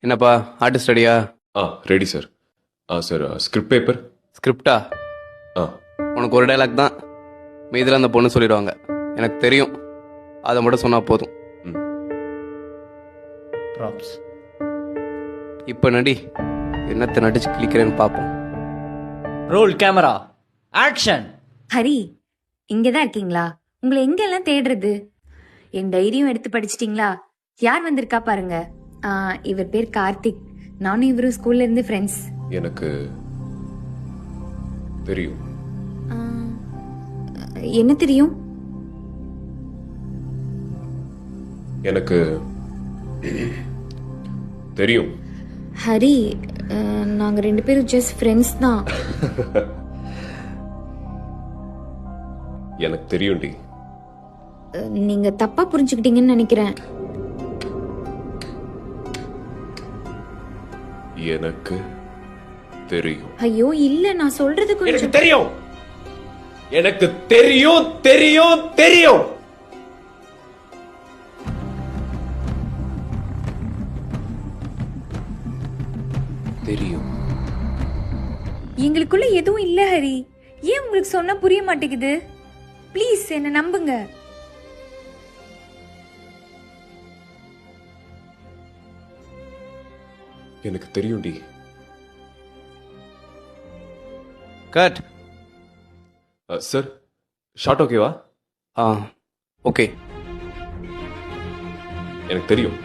என்னப்பா artist ready? Ready sir. Sir script paper. ஸ்கிரிப்டா? ஆ உனக்கு ஒரு டைலாக் தான், மீதில் அந்த பொண்ணு சொல்லிடுவாங்க. எனக்கு தெரியும், அதை மட்டும் சொன்னால் போதும். ம் ப்ராப்ஸ். இப்போ நடி, என்னத்தை நடிச்சு கிளிக்கிறேன்னு பார்ப்போம். Role camera action. ஹரி, இங்க தான் இருக்கீங்களா? உங்களை எங்கெல்லாம் தேடுறது? என் டைரியும் எடுத்து படிச்சிட்டீங்களா? யார் வந்திருக்கா பாருங்க. இவர் பேர் கார்த்திக். நானும் இவரும் ஸ்கூல்ல இருந்து ஃப்ரெண்ட்ஸ். எனக்கு தெரியும். என்ன தெரியும்? எனக்கு தெரியும். ஹரி, நாங்க 2 பேரும் ஜஸ்ட் ஃப்ரெண்ட்ஸ் தான். எனக்கு தெரியும்டி. நீங்க தப்பா புரிஞ்சுக்கிட்டீங்கன்னு நினைக்கிறேன். எனக்கு தெரியும். ஐயோ இல்ல, நான் சொல்றது எனக்கு கொஞ்சம். தெரியும். எனக்கு தெரியும் தெரியும் தெரியும். தெரியும். எங்களுக்குள்ள எதுவும் இல்ல ஹரி. ஏன் உங்களுக்கு சொன்னா புரிய மாட்டேங்குது? ப்ளீஸ் என்ன நம்புங்க. எனக்கு தெரியும்டி. கட். சார் ஷார்ட் ஓகேவா? ஆ ஓகே. எனக்கு தெரியும்.